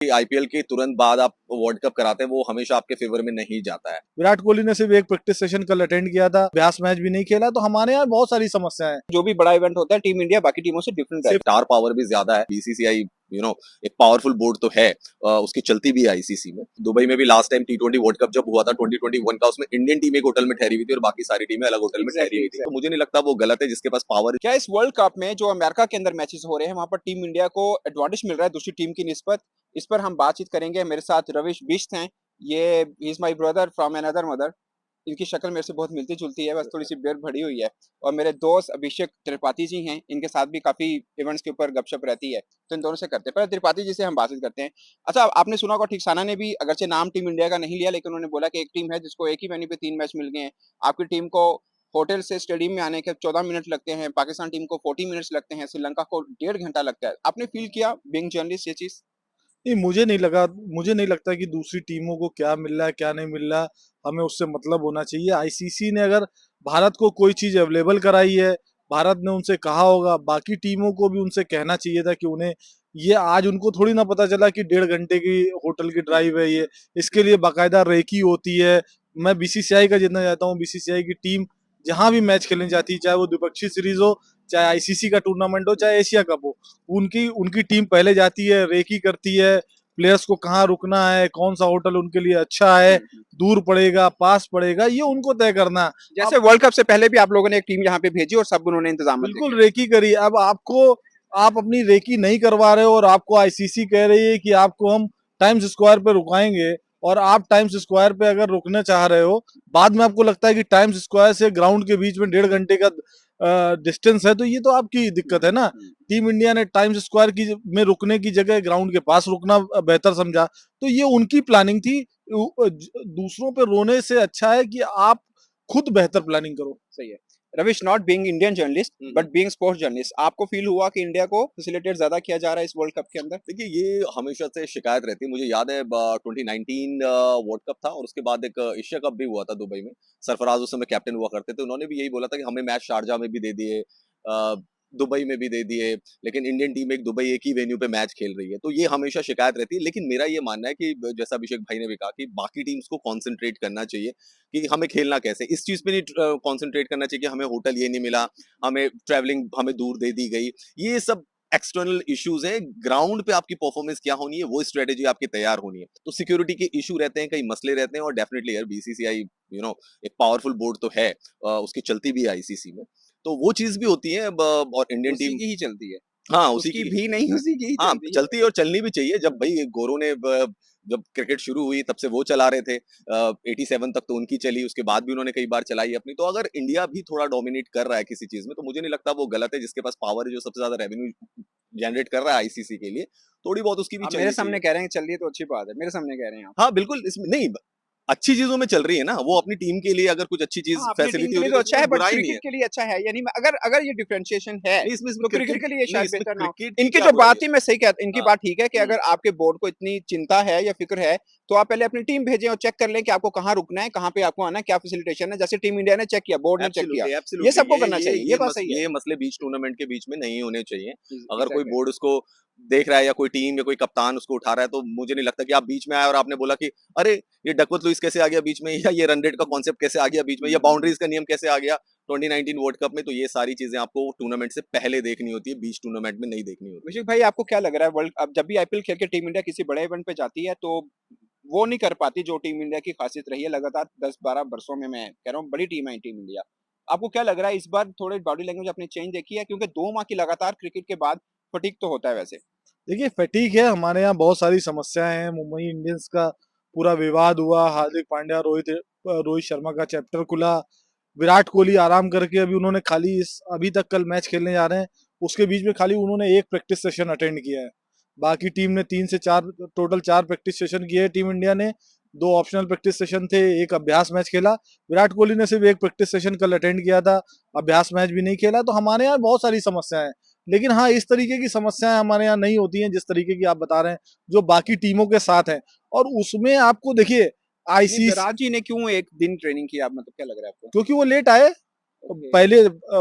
IPL के तुरंत बाद आप वर्ल्ड कप कराते हैं वो हमेशा आपके फेवर में नहीं जाता है। विराट कोहली ने सिर्फ एक प्रैक्टिस सेशन कल अटेंड किया था, अभ्यास मैच भी नहीं खेला, तो हमारे यहाँ बहुत सारी समस्याएं हैं। जो भी बड़ा इवेंट होता है टीम इंडिया बाकी टीमों से डिफरेंट है। स्टार पावर भी ज्यादा है। बीसीसीआई एक पावरफुल बोर्ड तो है, उसकी चलती भी है आईसीसी में। दुबई में भी लास्ट टाइम टी20 वर्ल्ड कप जब हुआ था 2021 का, उसमें इंडियन टीम एक होटल में ठहरी हुई थी और बाकी सारी टीमें अलग होटल में ठहरी हुई थी। तो मुझे नहीं लगता वो गलत है जिसके पास पावर। क्या इस वर्ल्ड कप में जो अमेरिका के अंदर मैचेस हो रहे हैं वहां पर टीम इंडिया को एडवांटेज मिल रहा है दूसरी टीम की निस्बत? इस पर हम बातचीत करेंगे। मेरे साथ रविश बिष्ट हैं, ये he is my brother from another mother. इनकी शक्ल मेरे से बहुत मिलती जुलती है, बस थोड़ी सी बियर्ड बढ़ी हुई है। और मेरे दोस्त अभिषेक त्रिपाठी जी हैं, इनके साथ भी काफी इवेंट्स के ऊपर गपशप रहती है, तो इन दोनों से करते हैं। पहले त्रिपाठी जी से हम बातचीत करते हैं। अच्छा, आपने सुना होगा ठिकसाना ने भी अगरचे नाम टीम इंडिया का नहीं लिया, लेकिन उन्होंने बोला कि एक टीम है जिसको एक ही वेन्यू पे 3 मैच मिल गए हैं। आपकी टीम को होटल से स्टेडियम में आने के 14 मिनट लगते हैं, पाकिस्तान टीम को 40 मिनट्स लगते हैं, श्रीलंका को 1.5 घंटा लगता है। आपने फील किया बीइंग जर्नलिस्ट ये चीज? नहीं, मुझे नहीं लगता कि दूसरी टीमों को क्या मिल रहा है क्या नहीं मिल रहा, हमें उससे मतलब होना चाहिए। आईसीसी ने अगर भारत को कोई चीज अवेलेबल कराई है, भारत ने उनसे कहा होगा, बाकी टीमों को भी उनसे कहना चाहिए था कि उन्हें ये आज उनको थोड़ी ना पता चला कि 1.5 घंटे की होटल की ड्राइव है ये, इसके लिए बाकायदा रेकी होती है। मैं बीसीसीआई का जितना जाता हूँ, बीसीसीआई की टीम जहां भी मैच खेलने जाती है, चाहे वो द्विपक्षीय सीरीज हो, चाहे आईसीसी का टूर्नामेंट हो, चाहे एशिया कप हो, उनकी उनकी टीम पहले जाती है, रेकी करती है, प्लेयर्स को कहाँ रुकना है, कौन सा होटल उनके लिए अच्छा है, दूर पड़ेगा पास पड़ेगा, ये उनको तय करना। जैसे वर्ल्ड कप से पहले भी आप लोगों ने एक टीम यहाँ पे भेजी और सब उन्होंने इंतजाम बिल्कुल रेकी करी। अब आपको आप अपनी रेकी नहीं करवा रहे हो और आपको आईसीसी कह रही है कि आपको हम टाइम्स स्क्वायर पे रुकाएंगे, और आप टाइम्स स्क्वायर पे अगर रुकना चाह रहे हो, बाद में आपको लगता है कि टाइम्स स्क्वायर से ग्राउंड के बीच में 1.5 घंटे का डिस्टेंस है, तो ये तो आपकी दिक्कत है ना। टीम इंडिया ने टाइम्स स्क्वायर की में रुकने की जगह ग्राउंड के पास रुकना बेहतर समझा, तो ये उनकी प्लानिंग थी। दूसरों पे रोने से अच्छा है कि आप खुद बेहतर प्लानिंग करो। सही है। Ravish, not being Indian journalist but being sports journalist, आपको फील हुआ कि इंडिया को फैसिलिटेट ज्यादा किया जा रहा है इस वर्ल्ड कप के अंदर? देखिए, ये हमेशा से शिकायत रहती है। मुझे याद है 2019 वर्ल्ड कप था और उसके बाद एक एशिया कप भी हुआ था दुबई में। सरफराज उस समय कैप्टन हुआ करते थे, उन्होंने भी यही बोला था कि हमें मैच शारजा में भी दे दिए, दुबई में भी दे दिए, लेकिन इंडियन टीम एक दुबई एक ही वेन्यू पे मैच खेल रही है। तो ये हमेशा शिकायत रहती है। लेकिन मेरा ये मानना है कि जैसा अभिषेक भाई ने भी कहा कि बाकी टीम्स को कॉन्सेंट्रेट करना चाहिए कि हमें खेलना कैसे। इस चीज पे नहीं कॉन्सेंट्रेट करना चाहिए कि हमें होटल ये नहीं मिला, हमें ट्रैवलिंग हमें दूर दे दी गई। ये सब एक्सटर्नल इश्यूज हैं। ग्राउंड पे आपकी परफॉर्मेंस क्या होनी है, वो स्ट्रेटेजी आपकी तैयार होनी है। तो सिक्योरिटी के इशू रहते हैं, कई मसले रहते हैं, और डेफिनेटली यार बीसीसीआई एक पावरफुल बोर्ड तो है, उसकी चलती भी है आईसीसी में। तो वो चीज भी होती है। और इंडियन उसी टीम की ही चलती है। हाँ उसी उसकी की भी नहीं, उसी की ही हाँ चलती है। चलती है और चलनी भी चाहिए। जब भाई गोरों ने जब क्रिकेट शुरू हुई तब से वो चला रहे थे, 87 तक तो उनकी चली, उसके बाद भी उन्होंने कई बार चलाई अपनी। तो अगर इंडिया भी थोड़ा डोमिनेट कर रहा है किसी चीज में, तो मुझे नहीं लगता वो गलत है। जिसके पास पावर है, जो सबसे ज्यादा रेवेन्यू जनरेट कर रहा है आईसीसी के लिए, थोड़ी बहुत उसकी भी आप मेरे चलनी सामने चाहिए। कह रहे हैं चल रही है तो अच्छी बात है, मेरे सामने कह रहे हैं आप। हाँ बिल्कुल, इसमें नहीं, अच्छी चीजों में चल रही है ना वो। अपनी टीम के लिए अगर कुछ अच्छी चीज हाँ, अपनी टीम फैसिलिटी के हो लिए रही तो है अच्छा तो है, बट बुराई नहीं क्रिकेट है। के लिए अच्छा है, यानी अगर अगर ये डिफरेंशिएशन है नहीं, इसमें तो क्रिकेट के लिए नहीं, शायद इसमें बेहतर ना हो। क्रिकेट की इनकी क्या जो बुराई बात है। थी, मैं सही कहता, इनकी हाँ, बात ठीक है कि अगर आपके बोर्ड को इतनी चिंता है या फिक्र है, तो आप पहले अपनी टीम भेजें और चेक कर लें कि आपको कहाँ रुकना है, कहाँ पे आपको आना है, क्या फैसिलिटेशन है। जैसे टीम इंडिया ने चेक किया, बोर्ड ने चेक किया, एब्सोल्युटली ये एब्सोल्युटली। सबको करना चाहिए, ये बात सही है। ये मसले बीच टूर्नामेंट के बीच में नहीं होने चाहिए। अगर कोई एग्जैक्टली। बोर्ड उसको देख रहा है या कोई टीम या कोई कप्तान उसको उठा रहा है, तो मुझे नहीं लगता कि आप बीच में आए और आपने बोला कि अरे ये डकवर्थ लुइस कैसे आ गया बीच में, या ये रन रेट का कॉन्सेप्ट कैसे आ गया बीच में, या बाउंड्रीज का नियम कैसे आ गया 2019 वर्ल्ड कप में। तो ये सारी चीजें आपको टूर्नामेंट से पहले देखनी होती है, बीच टूर्नामेंट में नहीं देखनी होती। अभिषेक भाई, आपको क्या लग रहा है, वर्ल्ड अब जब भी आईपीएल खेल के टीम इंडिया किसी बड़े इवेंट पे जाती है, तो वो नहीं कर पाती जो टीम इंडिया की खासियत रही है लगातार 10-12 वर्षों में। मैं कह रहा हूँ बड़ी टीम है टीम इंडिया। आपको क्या लग रहा है इस बार थोड़ी बॉडी लैंग्वेज अपनी चेंज देखी है? क्योंकि 2 माह की लगातार क्रिकेट के बाद फटीग तो होता है वैसे। देखिए फटीक है, हमारे यहाँ बहुत सारी समस्याएं हैं। मुंबई इंडियंस का पूरा विवाद हुआ, हार्दिक पांड्या रोहित रोहित शर्मा का चैप्टर खुला, विराट कोहली आराम करके अभी उन्होंने खाली इस अभी तक कल मैच खेलने जा रहे हैं, उसके बीच में खाली उन्होंने एक प्रैक्टिस सेशन अटेंड किया है। बाकी टीम ने 3 से 4 टोटल 4 प्रैक्टिस सेशन किए हैं। टीम इंडिया ने 2 ऑप्शनल प्रैक्टिस सेशन थे, एक अभ्यास मैच खेला। विराट कोहली ने सिर्फ एक प्रैक्टिस सेशन कल अटेंड किया था, अभ्यास मैच भी नहीं खेला। तो हमारे यहाँ बहुत सारी समस्याएं हैं। लेकिन हाँ, इस तरीके की समस्याएं हमारे यहाँ नहीं होती हैं जिस तरीके की आप बता रहे हैं, जो बाकी टीमों के साथ है। और उसमें आपको देखिए नहीं, आईसीसी, विराट जी ने क्यों एक दिन ट्रेनिंग की, आप मतलब क्या लग रहा है आपको? क्योंकि वो लेट आए, ओके।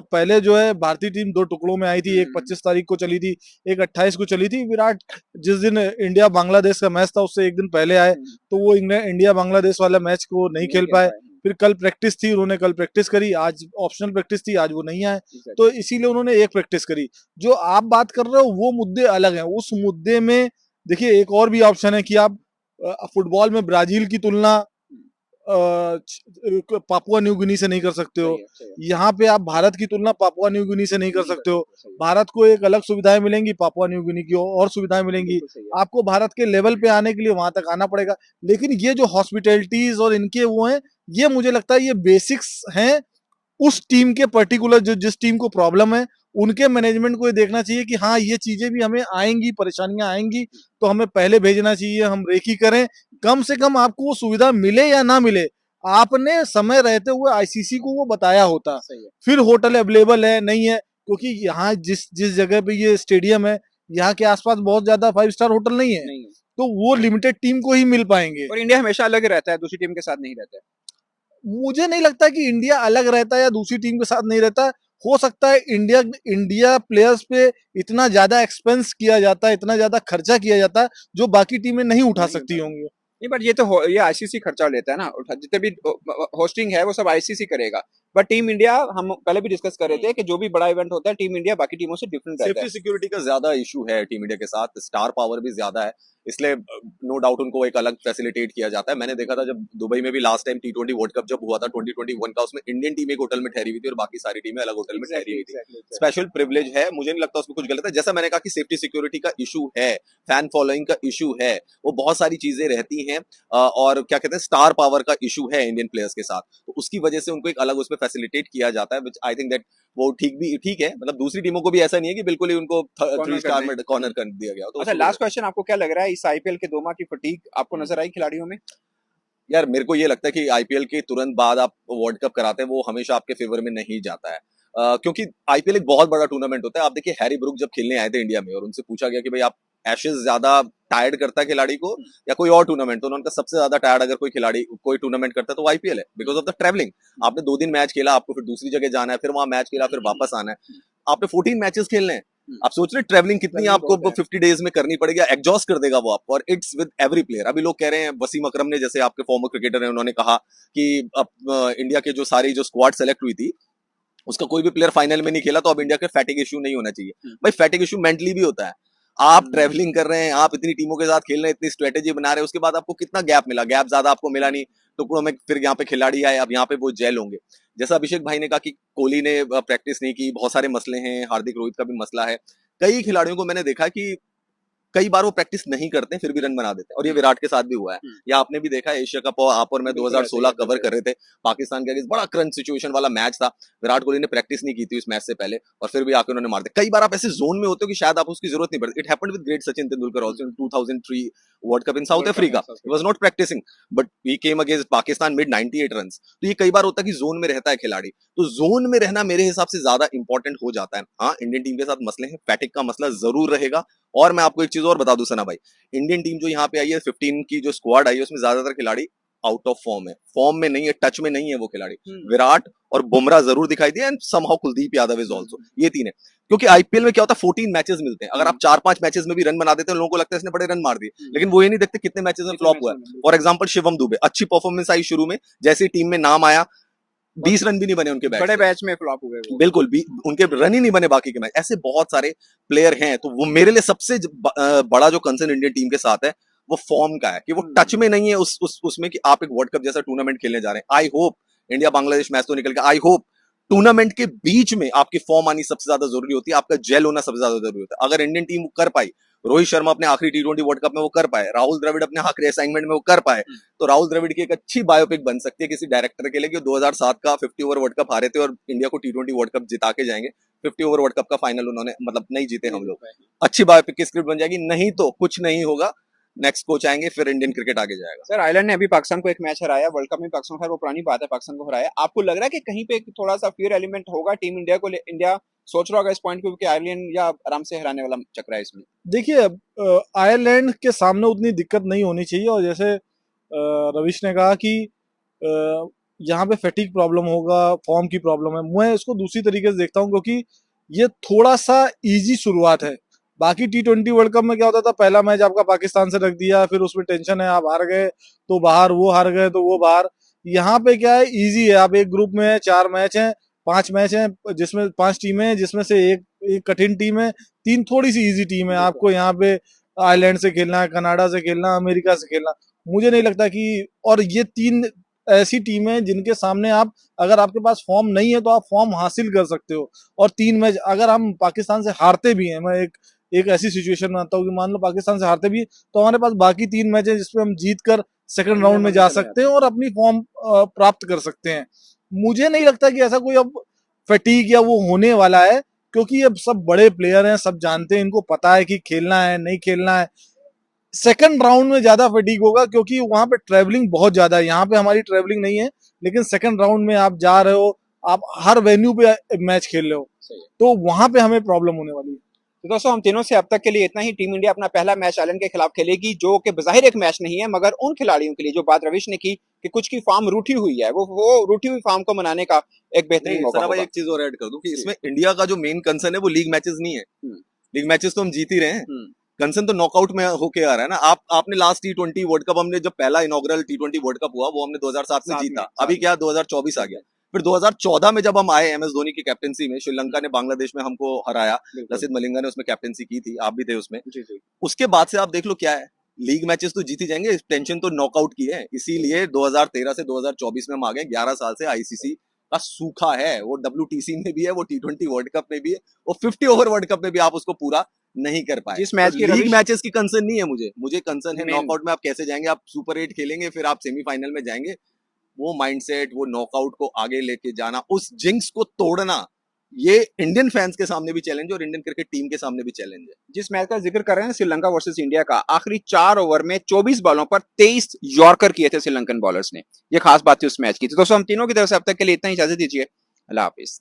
पहले जो है भारतीय टीम दो टुकड़ों में आई थी, एक 25 तारीख को चली थी, एक 28 को चली थी। विराट जिस दिन इंडिया बांग्लादेश का मैच था उससे एक दिन पहले आए, तो वो इंडिया बांग्लादेश वाला मैच को नहीं खेल पाए। फिर कल प्रैक्टिस थी, उन्होंने कल प्रैक्टिस करी, आज ऑप्शनल प्रैक्टिस थी, आज वो नहीं आए, तो इसीलिए उन्होंने एक प्रैक्टिस करी। जो आप बात कर रहे हो वो मुद्दे अलग हैं। उस मुद्दे में देखिए एक और भी ऑप्शन है कि आप फुटबॉल में ब्राजील की तुलना पापुआ न्यू गिनी से नहीं कर सकते हो। यहाँ पे आप भारत की तुलना पापुआ न्यू गिनी से नहीं कर सकते हो। भारत को एक अलग सुविधाएं मिलेंगी, पापुआ न्यू गिनी की और सुविधाएं मिलेंगी। आपको भारत के लेवल पे आने के लिए वहां तक आना पड़ेगा। लेकिन ये जो हॉस्पिटैलिटीज और इनके वो हैं, ये मुझे लगता है ये बेसिक्स हैं उस टीम के पर्टिकुलर, जो जिस टीम को प्रॉब्लम है उनके मैनेजमेंट को ये देखना चाहिए कि हाँ ये चीजें भी हमें आएंगी, परेशानियां आएंगी, तो हमें पहले भेजना चाहिए, हम रेकी करें। कम से कम आपको वो सुविधा मिले या ना मिले, आपने समय रहते हुए आईसीसी को वो बताया होता। फिर होटल अवेलेबल है नहीं है, क्योंकि यहाँ जिस जिस जगह पे ये स्टेडियम है, यहाँ के आसपास बहुत ज्यादा 5 स्टार होटल नहीं है, तो वो लिमिटेड टीम को ही मिल पाएंगे। और इंडिया हमेशा अलग रहता है, दूसरी टीम के साथ नहीं रहता है। मुझे नहीं लगता कि इंडिया अलग रहता है या दूसरी टीम के साथ नहीं रहता। हो सकता है इंडिया इंडिया प्लेयर्स पे इतना ज्यादा एक्सपेंस किया जाता है, इतना ज्यादा खर्चा किया जाता है, जो बाकी टीमें नहीं उठा सकती होंगी। नहीं, बट ये आईसीसी खर्चा लेता है ना, जितने भी होस्टिंग है वो सब आईसीसी करेगा। बट टीम इंडिया, हम पहले भी डिस्कस कर रहे थे कि जो भी बड़ा इवेंट होता है टीम इंडिया बाकी टीमों से डिफरेंट रहता है। सेफ्टी सिक्योरिटी का ज्यादा इशू है टीम इंडिया के साथ, स्टार पावर भी ज्यादा है, इसलिए नो डाउट उनको एक अलग फैसिलिटेट किया जाता है। मैंने देखा था जब दुबई में भी last time T20 world cup जब हुआ था 2021 का, उसमें इंडियन टीम एक होटल में ठहरी हुई थी और बाकी सारी टीमें अलग होटल में ठहरी हुई थी। स्पेशल प्रिविलेज है, मुझे नहीं लगता उसमें कुछ गलत है। जैसा मैंने कहा कि सेफ्टी सिक्योरिटी का इशू है, फैन फॉलोइंग का इशू है, वो बहुत सारी चीजें रहती हैं, और क्या कहते हैं स्टार पावर का इशू है इंडियन प्लेयर्स के साथ, तो उसकी वजह से उनको एक अलग उसमें फैसिलिटेट किया जाता है, विच आई थिंक दैट वो ठीक है। मतलब दूसरी टीमों को भी ऐसा नहीं है कि बिल्कुल ही उनको 3 स्टार में कॉर्नर कर दिया गया। तो अच्छा, लास्ट क्वेश्चन, आपको क्या लग रहा है इस आईपीएल के 2 माह की फटीग आपको नजर आई खिलाड़ियों में? यार मेरे को ये लगता है कि आईपीएल के तुरंत बाद आप वर्ल्ड कप कराते हैं वो हमेशा आपके फेवर में नहीं जाता है, क्योंकि आईपीएल एक बहुत बड़ा टूर्नामेंट होता है। आप देखिए हैरी ब्रूक जब खेलने आए थे इंडिया में और उनसे पूछा गया कि भाई आप एशेज ज्यादा टायर्ड करता है खिलाड़ी को या कोई और टूर्नामेंट, तो उन्होंने कहा सबसे ज्यादा टायर्ड अगर कोई खिलाड़ी कोई टूर्नामेंट करता है तो आईपीएल है, बिकॉज ऑफ द ट्रैवलिंग। आपने 2 दिन मैच खेला, आपको फिर दूसरी जगह जाना है, फिर वहां मैच खेला, फिर वापस आना है, आपने 14 मैचेस खेलने हैं। आप सोच रहे ट्रैवलिंग कितनी आपको 50 डेज में करनी पड़ेगी, एग्जॉस्ट कर देगा वो आपको, और इट्स विद एवरी प्लेयर। अभी लोग कह रहे हैं, वसीम अकरम ने जैसे आपके फॉर्मर क्रिकेटर हैं, उन्होंने कहा कि अब इंडिया के जो सारी जो स्क्वाड सेलेक्ट हुई थी उसका कोई भी प्लेयर फाइनल में नहीं खेला, तो अब इंडिया के फैटिग इशू नहीं होना चाहिए। भाई फैटिग इशू मेंटली भी होता है, आप ट्रैवलिंग कर रहे हैं, आप इतनी टीमों के साथ खेल रहे हैं, इतनी स्ट्रेटेजी बना रहे हैं, उसके बाद आपको कितना गैप मिला, गैप ज्यादा आपको मिला नहीं, टुकड़ों में फिर यहाँ पे खिलाड़ी आए, अब यहाँ पे वो जेल होंगे। जैसा अभिषेक भाई ने कहा कि कोहली ने प्रैक्टिस नहीं की, बहुत सारे मसले हैं, हार्दिक रोहित का भी मसला है, कई खिलाड़ियों को मैंने देखा कि कई बार वो प्रैक्टिस नहीं करते फिर भी रन बना देते हैं, और ये विराट के साथ भी हुआ है। या आपने भी देखा एशिया कप आप और मैं 2016 कवर कर रहे थे, पाकिस्तान के अगेंस्ट बड़ा क्रंच सिचुएशन वाला मैच था, विराट कोहली ने प्रैक्टिस नहीं की थी उस मैच से पहले और फिर भी आके उन्होंने मार दिया। कई बार आप ऐसे जोन में होते हो कि शायद आप उसकी जरूरत नहीं पड़ती। It happened with great Sachin Tendulkar also in 2003 world cup in South Africa, he was not practicing but he came against Pakistan, made 98 runs. तो ये कई बार होता है कि जोन में रहता है खिलाड़ी, तो जोन में रहना मेरे हिसाब से ज्यादा इंपॉर्टेंट हो जाता है। हाँ, इंडियन टीम के साथ मसले हैं, फैटिक का मसला जरूर रहेगा। और मैं आपको एक चीज और बता दूं सना भाई, इंडियन टीम जो यहाँ पे आई है 15 की जो स्क्वाड आई है उसमें ज्यादातर खिलाड़ी आउट ऑफ फॉर्म है, फॉर्म में नहीं है, टच में नहीं है वो खिलाड़ी। विराट और बुमराह जरूर दिखाई दिए, and somehow Kuldeep Yadav is also, ये 3 है। क्योंकि आईपीएल में क्या होता है 14 मैचेस मिलते हैं, अगर आप 4-5 मैचेस में भी रन बना देते हैं लोगों को लगता है इसने बड़े रन मार दिए, लेकिन वो ये नहीं देखते कितने मैचेस में फ्लॉप हुआ है। फॉर एग्जांपल शिवम दुबे, अच्छी परफॉर्मेंस आई शुरू में, जैसे टीम में नाम आया 20 रन भी नहीं बने उनके बैट बड़े से। बैच में फ्लॉप हुए वो। बिल्कुल भी उनके रन ही नहीं बने बाकी के मैच। ऐसे बहुत सारे प्लेयर हैं, तो वो मेरे लिए सबसे बड़ा जो कंसर्न इंडियन टीम के साथ है वो फॉर्म का है, कि वो टच में नहीं है उसमें कि आप एक वर्ल्ड कप जैसा टूर्नामेंट खेलने जा रहे हैं। I hope India Bangladesh match तो निकल के, आई होप टूर्नामेंट के बीच में आपकी फॉर्म आनी सबसे ज्यादा जरूरी होती है, आपका जेल होना सबसे ज्यादा जरूरी होता है। अगर इंडियन टीम कर पाई, रोहित शर्मा अपने आखिरी T20 वर्ल्ड कप में वो कर पाए, राहुल द्रविड़ अपने आखिरी असाइनमेंट में वो कर पाए, तो राहुल द्रविड़ की एक अच्छी बायोपिक बन सकती है किसी डायरेक्टर के लिए कि 2007 का 50 ओवर वर्ल्ड कप हारे थे और इंडिया को T20 वर्ल्ड कप जिता के जाएंगे। 50 ओवर वर्ल्ड कप का फाइनल उन्होंने मतलब नहीं जीते हम लोग। अच्छी बायोपिक की स्क्रिप्ट बन जाएगी, नहीं तो कुछ नहीं होगा, नेक्स्ट कोच आएंगे, फिर इंडियन क्रिकेट आगे जाएगा। सर, आयरलैंड ने अभी पाकिस्तान को एक मैच हराया वर्ल्ड कप में, पाकिस्तान, खैर वो पुरानी बात है, पाकिस्तान को हराया। आपको लग रहा है कि कहीं पे थोड़ा सा फियर एलिमेंट होगा टीम इंडिया को, इंडिया सोच रहा होगा इस पॉइंट पे कि आयरलैंड या आराम से हराने वाला चक्र है इसमें? देखिए आयरलैंड के सामने उतनी दिक्कत नहीं होनी चाहिए, और जैसे रविश ने कहा कि यहाँ पे फैटिक प्रॉब्लम होगा, फॉर्म की प्रॉब्लम है। मैं इसको दूसरी तरीके से देखता हूँ, क्योंकि ये थोड़ा सा इजी शुरुआत है। बाकी T20 वर्ल्ड कप में क्या होता था, पहला मैच आपका पाकिस्तान से रख दिया, फिर उसमें टेंशन है, आप हार गए तो बाहर, वो हार गए तो वो बाहर। यहाँ पे क्या है, इजी है। आप एक ग्रुप में है, 4 मैच हैं, 5 मैच हैं, जिसमें 5 टीमें हैं, जिसमें से एक कठिन टीम है, 3 थोड़ी सी इजी टीम है। आपको यहाँ पे आयरलैंड से खेलना है, कनाडा से खेलना, अमेरिका से खेलना। मुझे नहीं लगता कि, और ये 3 ऐसी टीमें जिनके सामने आप, अगर आपके पास फॉर्म नहीं है तो आप फॉर्म हासिल कर सकते हो। और 3 मैच अगर हम पाकिस्तान से हारते भी हैं, मैं एक ऐसी सिचुएशन में आता हूँ कि मान लो पाकिस्तान से हारते भी, तो हमारे पास बाकी 3 मैच है जिसपे हम जीत कर सेकंड राउंड में जा सकते हैं और अपनी फॉर्म प्राप्त कर सकते हैं। मुझे नहीं लगता कि ऐसा कोई अब फटीक या वो होने वाला है, क्योंकि अब सब बड़े प्लेयर हैं, सब जानते हैं, इनको पता है कि खेलना है नहीं खेलना है। सेकंड राउंड में ज्यादा फटीक होगा, क्योंकि वहां पे ट्रेवलिंग बहुत ज्यादा है। यहाँ पे हमारी ट्रेवलिंग नहीं है, लेकिन सेकंड राउंड में आप जा रहे हो, आप हर वेन्यू पे मैच खेल रहे हो, सही है। तो वहां पे हमें प्रॉब्लम होने वाली है। तो दोस्तों, हम तीनों से अब तक के लिए इतना ही। टीम इंडिया अपना पहला मैच आयरलैंड के खिलाफ खेलेगी, जो कि बज़ाहिर एक मैच नहीं है, मगर उन खिलाड़ियों के लिए, जो बात रविश ने की कि कुछ की फॉर्म रूठी हुई है, वो रूठी हुई फॉर्म को मनाने का एक बेहतरीन नहीं मौका सर, भाई होगा। एक चीज और ऐड कर दूं कि जी। इसमें इंडिया का जो मेन कंसर्न है वो लीग मैचेस नहीं है। हम्म, लीग मैचेस तो हम जीत ही रहे हैं। हम्म, कंसर्न तो नॉकआउट में होके आ रहा है ना। आपने लास्ट T20 वर्ल्ड कप, हमने जब पहला इनॉग्रल T20 वर्ल्ड कप हुआ वो हमने 2007 में साथ जीता। में, साथ अभी में। क्या 2024 आ गया। फिर 2014 में जब हम आए MS धोनी की कैप्टनसी में, श्रीलंका ने बांग्लादेश में हमको हराया। बिल्कुल। लसित मलिंगा ने उसमें कैप्टनसी की थी, आप भी थे उसमें। जी, जी। उसके बाद से आप देख लो क्या है, लीग मैचेस तो जीती जाएंगे, टेंशन तो नॉकआउट की है। इसीलिए 2013 से 2024 में हम आ गए। 11 साल से आईसीसी का सूखा है, वो WTC में भी है, वो T20 वर्ल्ड कप में भी है, वो 50 ओवर वर्ल्ड कप में भी आप उसको पूरा नहीं कर पाए। जिस मैच तो की लीग रविश मैचेस की कंसर्न नहीं है मुझे कंसर्न है मेन नॉकआउट में आप कैसे जाएंगे। आप सुपर 8 खेलेंगे, फिर आप सेमीफाइनल में जाएंगे। वो माइंडसेट, वो नॉकआउट को आगे लेके जाना, उस जिंक्स को तोड़ना, ये इंडियन फैंस के सामने भी चैलेंज है और इंडियन क्रिकेट टीम के सामने भी चैलेंज है। जिस मैच का जिक्र कर रहे हैं, श्रीलंका वर्सेस इंडिया का, आखिरी 4 ओवर में 24 बॉलों पर 23 यॉर्कर किए थे श्रीलंकन बॉलर्स ने। ये खास बात थी उस मैच की। तो दोस्तों, हम तीनों की तरफ से अब तक के लिए इतना ही। इजाजत दीजिए। अल्लाह हाफिज।